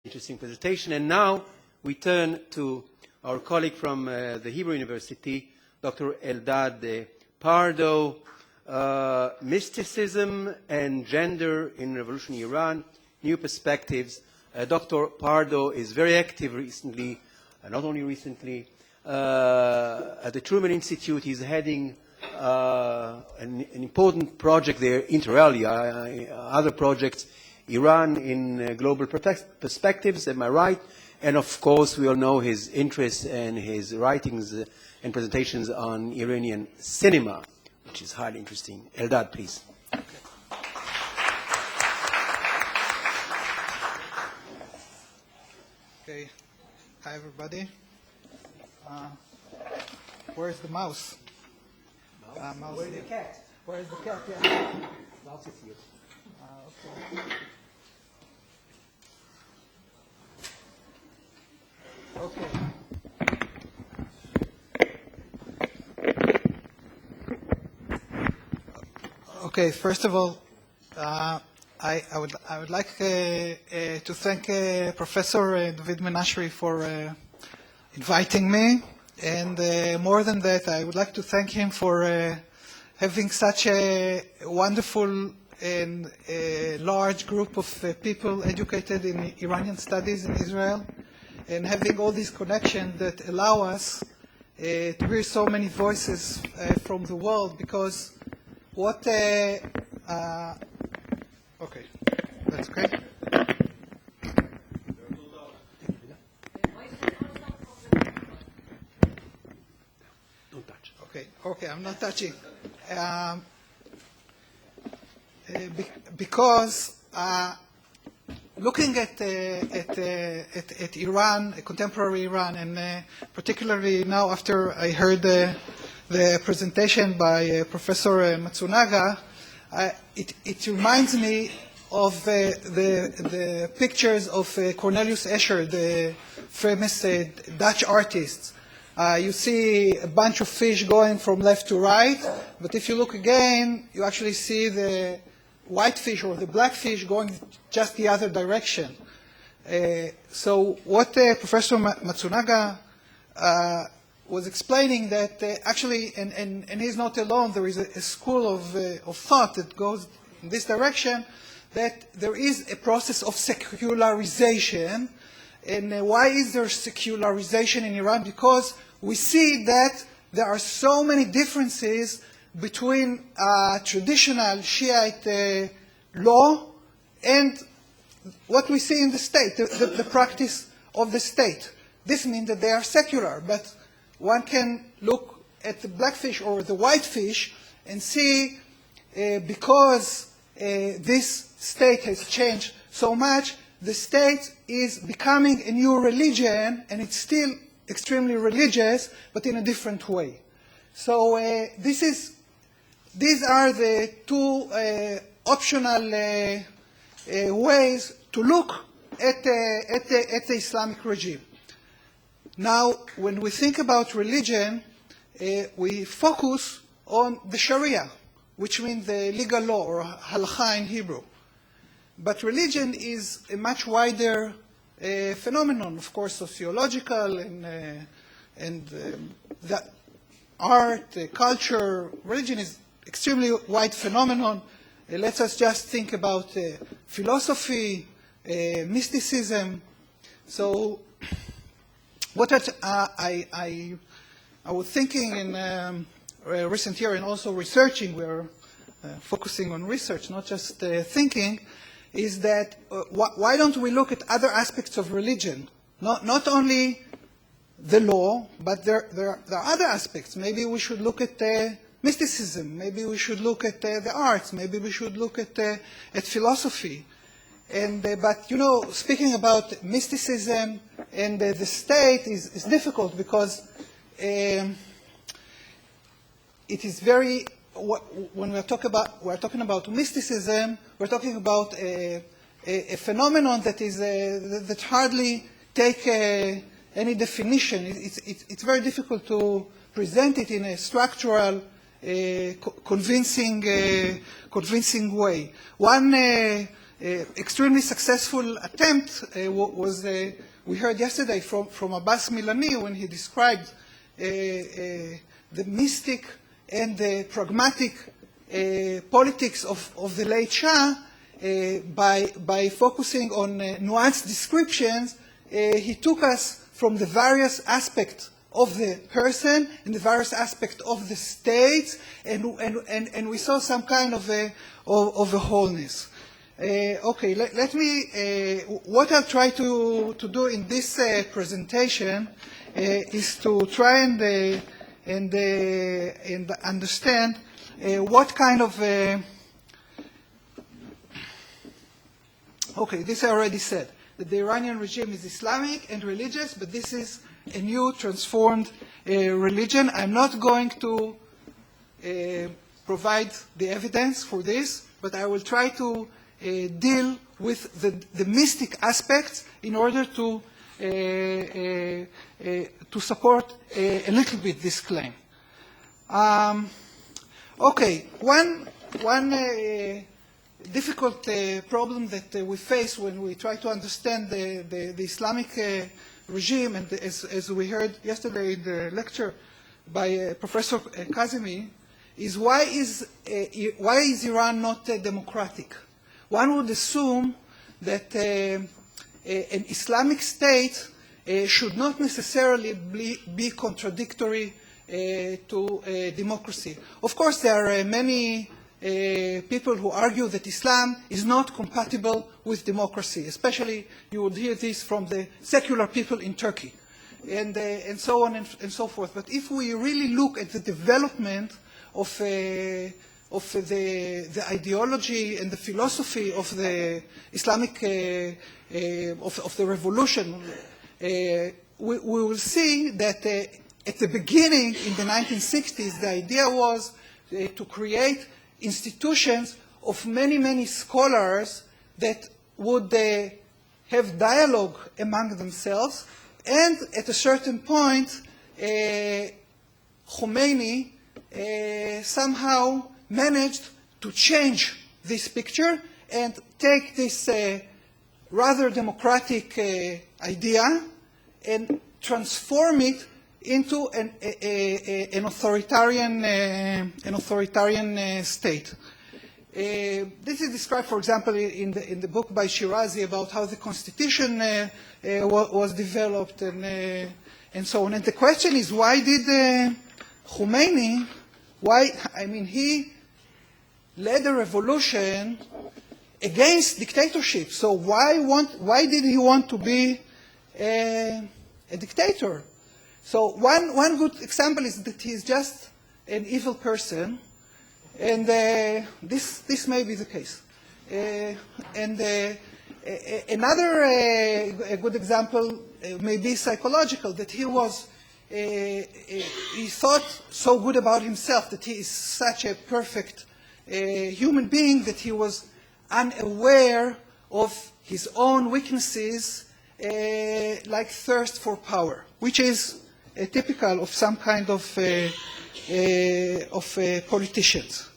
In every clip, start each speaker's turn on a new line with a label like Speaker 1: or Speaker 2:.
Speaker 1: Interesting presentation. And now we turn to our colleague from the Hebrew University, Dr. Eldad Pardo, Mysticism and Gender in Revolutionary Iran, New Perspectives. Dr. Pardo is very active recently, not only recently, at the Truman Institute. He's heading an important project there, inter alia, other projects, Iran in global perspectives, am I right? And of course, we all know his interest and his writings and presentations on Iranian cinema, which is highly interesting. Eldad, please.
Speaker 2: Okay. Hi, everybody. Where's the mouse? Mouse.
Speaker 1: Where's the cat?
Speaker 2: Where's the cat? Yeah.
Speaker 1: Mouse is here.
Speaker 2: Okay. Okay. First of all, I would like to thank Professor David Menashri for inviting me, and more than that, I would like to thank him for having such a wonderful and a large group of people educated in Iranian studies in Israel, and having all these connections that allow us to hear so many voices from the world, because what... okay, that's okay.
Speaker 1: Don't touch.
Speaker 2: Okay, I'm not touching. Because looking at Iran, contemporary Iran, and particularly now after I heard the presentation by Professor Matsunaga, it reminds me of the pictures of Cornelius Escher, the famous Dutch artist. You see a bunch of fish going from left to right, but if you look again, you actually see the white fish or the black fish going just the other direction. So what Professor Matsunaga was explaining that actually, and he's not alone, there is a school of thought that goes in this direction, that there is a process of secularization. And why is there secularization in Iran? Because we see that there are so many differences between traditional Shiite law and what we see in the state, the practice of the state. This means that they are secular, but one can look at the black fish or the white fish and see because this state has changed so much, the state is becoming a new religion, and it's still extremely religious, but in a different way. So these are the two optional ways to look at the Islamic regime. Now, when we think about religion, we focus on the Sharia, which means the legal law, or halakha in Hebrew. But religion is a much wider phenomenon, of course, sociological and the art, culture. Religion is extremely wide phenomenon. Let us just think about philosophy, mysticism. So, what I was thinking in recent year, and also researching, we're focusing on research, not just thinking, is that why don't we look at other aspects of religion? Not only the law, but there are other aspects. Maybe we should look at mysticism. Maybe we should look at the arts. Maybe we should look at philosophy. And but you know, speaking about mysticism and the state is difficult, because it is very, when we're talking about mysticism, we're talking about a phenomenon that is that hardly take any definition. It's very difficult to present it in a structural, convincing way. One extremely successful attempt was, we heard yesterday from Abbas Milani when he described the mystic and the pragmatic politics of the late Shah. By focusing on nuanced descriptions, he took us from the various aspects of the person and the various aspects of the state, and we saw some kind of a wholeness. Okay, let me, what I'll try to do in this presentation is to try and understand what kind of, okay, this I already said, that the Iranian regime is Islamic and religious, but this is a new transformed religion. I'm not going to provide the evidence for this, but I will try to deal with the mystic aspects in order to support a little bit this claim. Okay, one difficult problem that we face when we try to understand the Islamic regime, and as we heard yesterday in the lecture by Professor Kazemi, is why is Iran not democratic? One would assume that an Islamic state should not necessarily be contradictory to democracy. Of course, there are many people who argue that Islam is not compatible with democracy. Especially, you would hear this from the secular people in Turkey, and so on and so forth. But if we really look at the development of the ideology and the philosophy of the Islamic of the revolution, we will see that at the beginning in the 1960s, the idea was to create institutions of many scholars that would have dialogue among themselves, and at a certain point, Khomeini somehow managed to change this picture and take this rather democratic idea and transform it into an authoritarian state. This is described, for example, in the book by Shirazi about how the constitution was developed and so on. And the question is, why did Khomeini? He led a revolution against dictatorship. So why did he want to be a dictator? So one good example is that he is just an evil person, and this may be the case. Another a good example may be psychological, that he thought so good about himself, that he is such a perfect human being, that he was unaware of his own weaknesses, like thirst for power, which is typical of some kind of politicians.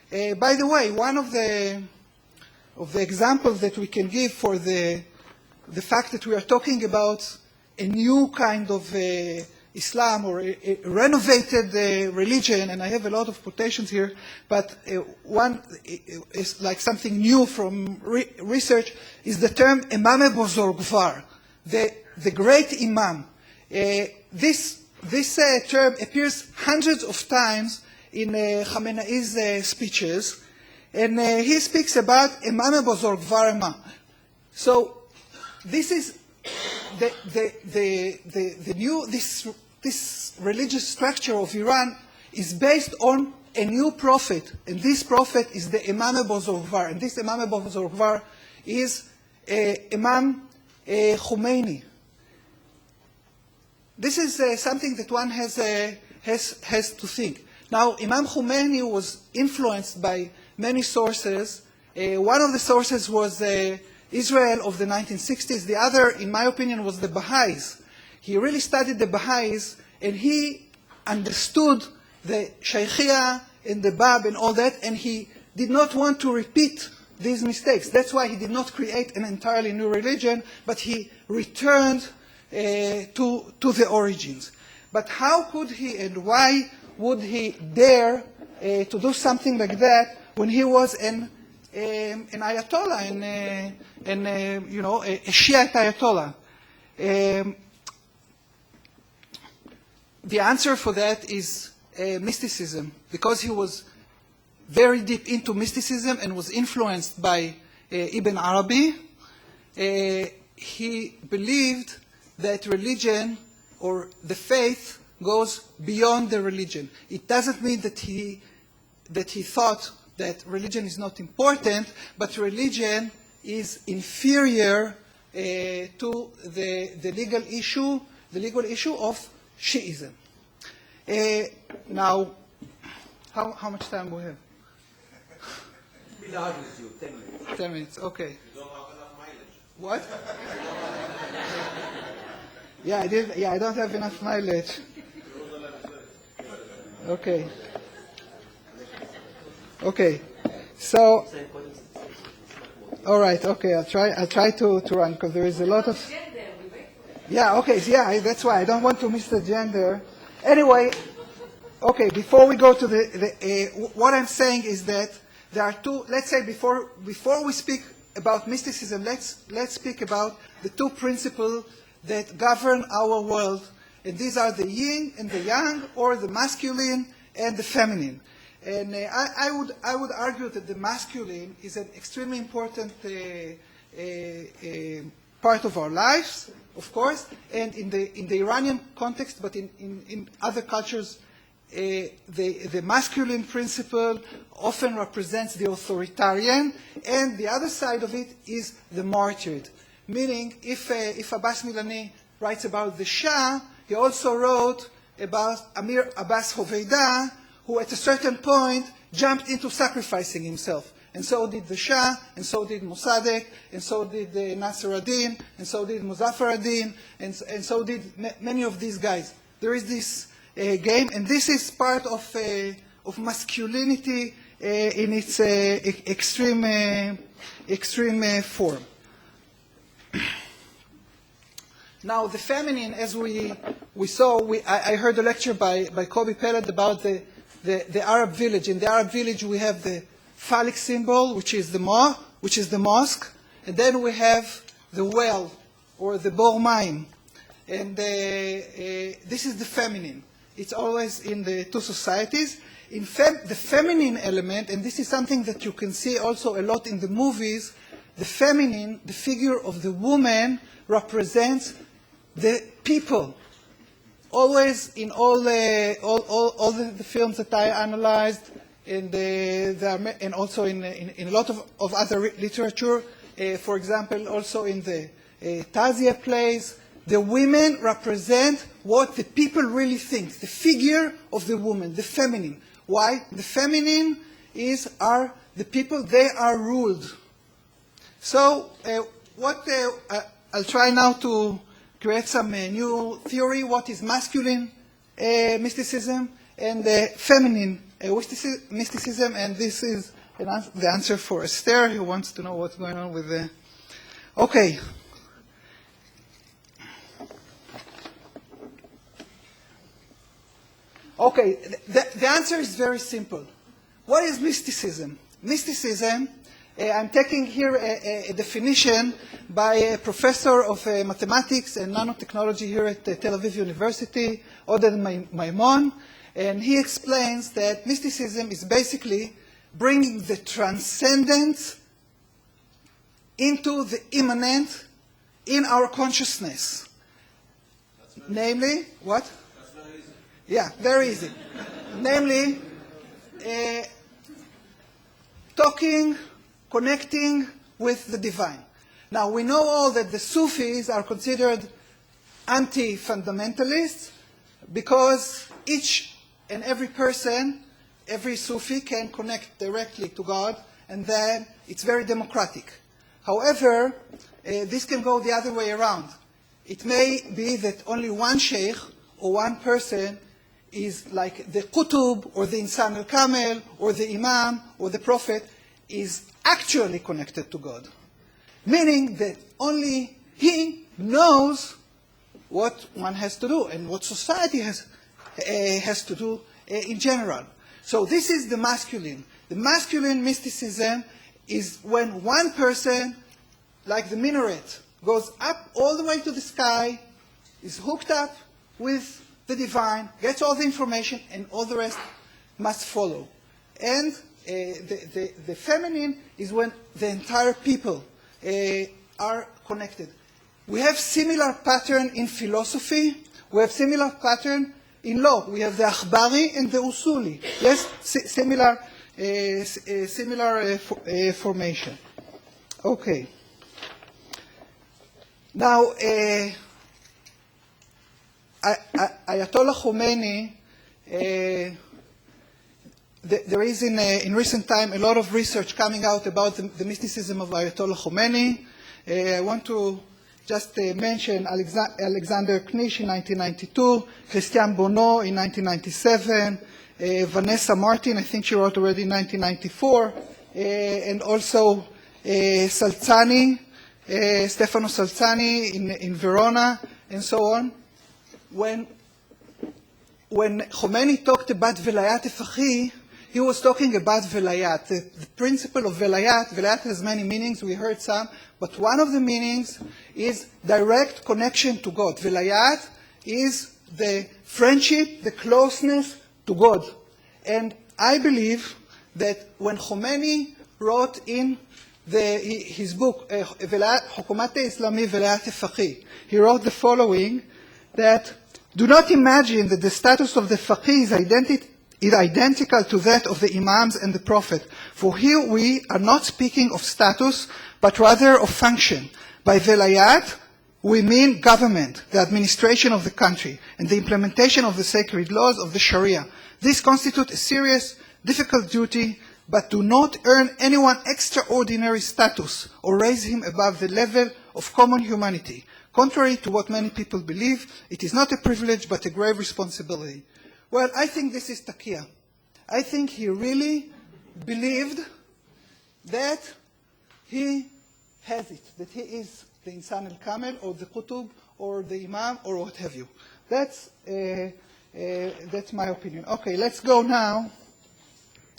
Speaker 2: By the way, one of the examples that we can give for the fact that we are talking about a new kind of Islam or a renovated religion, and I have a lot of quotations here, but one is like something new from research, is the term Imam Bozorgvar, the great Imam. This term appears hundreds of times in Khamenei's speeches, and he speaks about Imam Bozorgvar Imam. So this is the new this religious structure of Iran is based on a new prophet, and this prophet is the Imam Bozorgvar, and this Imam Bozorgvar is Imam Khomeini. This is something that one has to think. Now, Imam Khomeini was influenced by many sources. One of the sources was Israel of the 1960s. The other, in my opinion, was the Baha'is. He really studied the Baha'is, and he understood the Shaykhiyah and the Bab and all that, and he did not want to repeat these mistakes. That's why he did not create an entirely new religion, but he returned to the origins. But how could he and why would he dare to do something like that when he was an ayatollah, a Shiite ayatollah? The answer for that is mysticism, because he was very deep into mysticism and was influenced by Ibn Arabi. He believed that religion or the faith goes beyond the religion. It doesn't mean that he thought that religion is not important, but religion is inferior to the legal issue of Shiism. Now, how much time do we have?
Speaker 1: We'll argue with you, 10 minutes.
Speaker 2: 10 minutes, okay.
Speaker 3: You don't have enough mileage.
Speaker 2: What? Yeah, I did. Yeah, I don't have enough mileage. Okay. Okay. So, all right. Okay, I'll try to run because there is a lot of. Yeah. Okay. Yeah, that's why I don't want to miss the gender. Anyway, okay. Before we go to what I'm saying is that there are two. Let's say before we speak about mysticism, let's speak about the two principles that govern our world, and these are the yin and the yang, or the masculine and the feminine. And I would argue that the masculine is an extremely important part of our lives, of course, and in the Iranian context, but in other cultures, the masculine principle often represents the authoritarian, and the other side of it is the martyred. Meaning, if Abbas Milani writes about the Shah, he also wrote about Amir Abbas Hoveyda, who at a certain point jumped into sacrificing himself. And so did the Shah, and so did Mossadegh, and so did Nasser ad-Din, and so did Muzaffar ad-Din, and so did many of these guys. There is this game, and this is part of masculinity in its extreme form. Now, the feminine, as we saw, I heard a lecture by Kobi Peled about the Arab village. In the Arab village, we have the phallic symbol, which is the mosque, and then we have the well, or the bor mayim. And this is the feminine. It's always in the two societies. In the feminine element, and this is something that you can see also a lot in the movies, the feminine, the figure of the woman, represents the people. Always in all the films that I analyzed, and also in a lot of other literature, for example, also in the Tazia plays, the women represent what the people really think, the figure of the woman, the feminine. Why? The feminine are the people, they are ruled. So I'll try now to create some new theory, what is masculine mysticism and feminine mysticism, and this is the answer for Esther, who wants to know what's going on with the... Okay. Okay, the answer is very simple. What is mysticism? Mysticism, I'm taking here a definition by a professor of mathematics and nanotechnology here at Tel Aviv University, Oded Maimon, and he explains that mysticism is basically bringing the transcendent into the immanent in our consciousness. Namely, what?
Speaker 3: That's very easy.
Speaker 2: Yeah, very easy. Namely, talking, connecting with the divine. Now, we know all that the Sufis are considered anti-fundamentalists because each and every person, every Sufi can connect directly to God, and then it's very democratic. However, this can go the other way around. It may be that only one sheikh or one person is like the Qutub or the Insan al-Kamel or the Imam or the Prophet is actually connected to God, meaning that only he knows what one has to do and what society has to do in general. So this is the masculine. The masculine mysticism is when one person, like the minaret, goes up all the way to the sky, is hooked up with the divine, gets all the information, and all the rest must follow. And the feminine is when the entire people are connected. We have similar pattern in philosophy. We have similar pattern in law. We have the akhbari and the usuli. Yes, similar formation. Okay. Now, Ayatollah Khomeini, there is in recent time a lot of research coming out about the mysticism of Ayatollah Khomeini. I want to just mention Alexander Knish in 1992, Christian Bonneau in 1997, Vanessa Martin, I think she wrote already in 1994, and also Salzani, Stefano Salzani in Verona, and so on. When Khomeini talked about Velayat Efachi, he was talking about Velayat, the principle of Velayat. Velayat has many meanings, we heard some, but one of the meanings is direct connection to God. Velayat is the friendship, the closeness to God. And I believe that when Khomeini wrote in his book, Hukumat Islami Velayat Efachi, he wrote the following, that do not imagine that the status of the faqih is identical to that of the imams and the prophet. For here we are not speaking of status, but rather of function. By velayat, we mean government, the administration of the country, and the implementation of the sacred laws of the Sharia. These constitute a serious, difficult duty, but do not earn anyone extraordinary status or raise him above the level of common humanity. Contrary to what many people believe, it is not a privilege but a grave responsibility. Well, I think this is Taqiyya. I think he really believed that he has it, that he is the Insan al-Kamil or the Qutub or the Imam or what have you. That's my opinion. Okay, let's go now.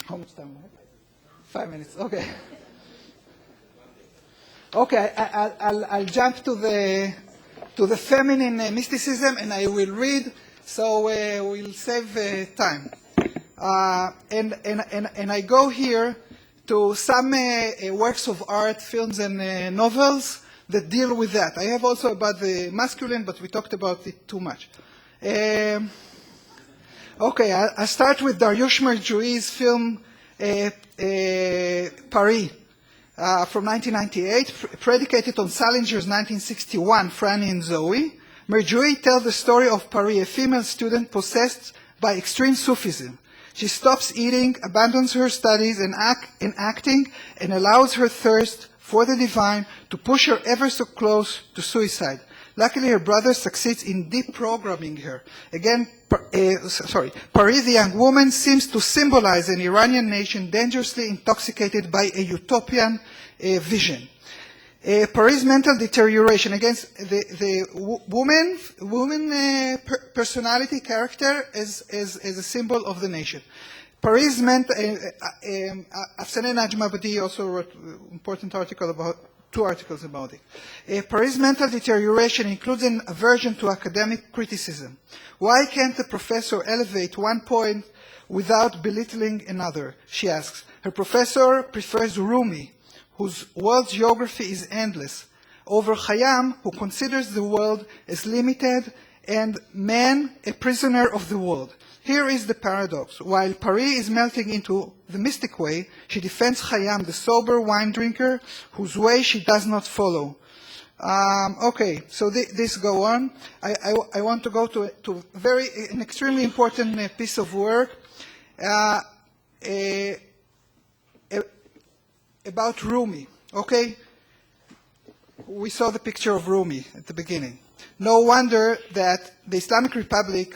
Speaker 2: How much time? 5 minutes, okay. Okay, I'll jump to the feminine mysticism, and I will read, so we'll save time. And I go here to some works of art, films, and novels that deal with that. I have also about the masculine, but we talked about it too much. Okay, I'll start with Dariush Merjoui's film Paris. From 1998, predicated on Salinger's 1961 Franny and Zoe, Merjoui tells the story of Paris, a female student possessed by extreme Sufism. She stops eating, abandons her studies and acting, and allows her thirst for the divine to push her ever so close to suicide. Luckily, her brother succeeds in deprogramming her. Again, Paris, the young woman, seems to symbolize an Iranian nation dangerously intoxicated by a utopian vision. Paris' mental deterioration against the woman personality, character as a symbol of the nation. Paris meant, Afsaneh Najmabadi also wrote an important article about, 2 articles about it. Paris' mental deterioration includes an aversion to academic criticism. Why can't the professor elevate one point without belittling another? She asks. Her professor prefers Rumi, whose world geography is endless, over Khayyam, who considers the world as limited and man a prisoner of the world. Here is the paradox. While Paris is melting into the mystic way, she defends Khayyam, the sober wine drinker, whose way she does not follow. Okay, so this go on. I want to go to an extremely important piece of work about Rumi. Okay, we saw the picture of Rumi at the beginning. No wonder that the Islamic Republic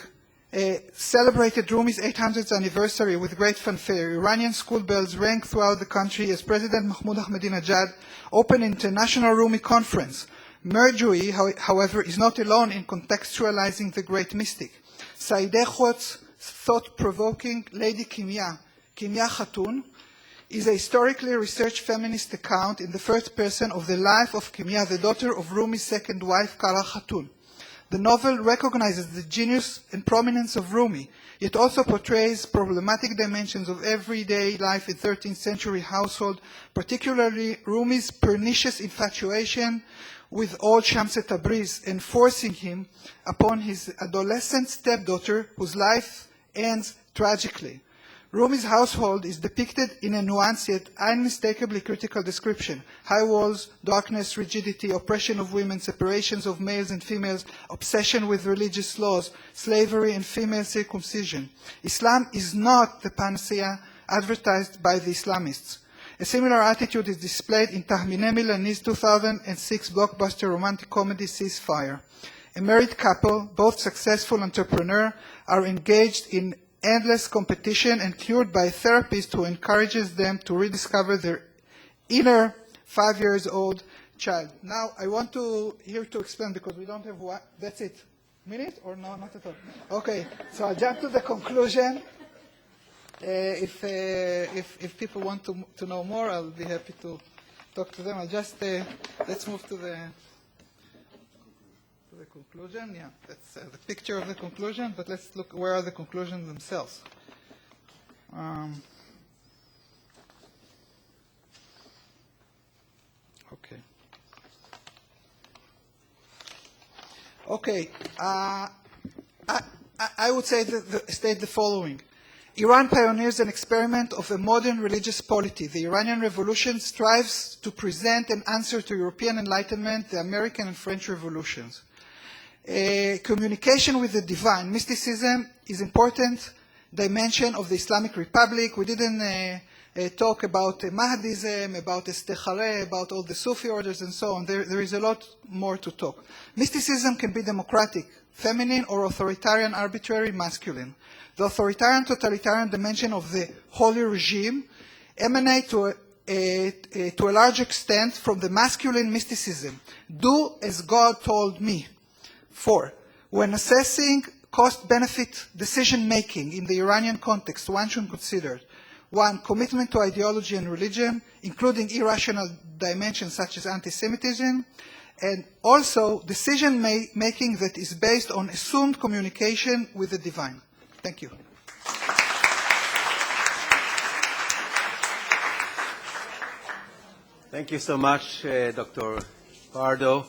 Speaker 2: celebrated Rumi's 800th anniversary with great fanfare. Iranian school bells rang throughout the country as President Mahmoud Ahmadinejad opened an international Rumi conference. Merjoui, however, is not alone in contextualizing the great mystic. Saideh Khot's thought-provoking Lady Kimia Khatun, is a historically researched feminist account in the first person of the life of Kimia, the daughter of Rumi's second wife, Kara Khatun. The novel recognizes the genius and prominence of Rumi, yet also portrays problematic dimensions of everyday life in 13th century household, particularly Rumi's pernicious infatuation with old Shams Tabriz and forcing him upon his adolescent stepdaughter whose life ends tragically. Rumi's household is depicted in a nuanced yet unmistakably critical description. High walls, darkness, rigidity, oppression of women, separations of males and females, obsession with religious laws, slavery and female circumcision. Islam is not the panacea advertised by the Islamists. A similar attitude is displayed in Tahmineh Milani's 2006 blockbuster romantic comedy Ceasefire. A married couple, both successful entrepreneurs, are engaged in endless competition and cured by a therapist who encourages them to rediscover their inner 5-year-old child. Now, I want to here to explain because we don't have one. That's it. Minute or no? Not at all. Okay. So I'll jump to the conclusion. If people want to know more, I'll be happy to talk to them. I'll just let's move to the conclusion. Yeah, that's the picture of the conclusion, but let's look where are the conclusions themselves. Okay. Okay. I would say state the following. Iran pioneers an experiment of a modern religious polity. The Iranian Revolution strives to present an answer to European Enlightenment, the American and French revolutions. Communication with the divine, mysticism, is an important dimension of the Islamic Republic. We didn't talk about Mahdism, about Istikhareh, about all the Sufi orders and so on. There is a lot more to talk. Mysticism can be democratic, feminine, or authoritarian, arbitrary, masculine. The authoritarian, totalitarian dimension of the holy regime emanate to a large extent from the masculine mysticism. Do as God told me. 4. When assessing cost-benefit decision-making in the Iranian context, one should consider 1. Commitment to ideology and religion, including irrational dimensions such as anti-Semitism, and also decision-making that is based on assumed communication with the divine. Thank you.
Speaker 1: Thank you so much, Dr. Pardo.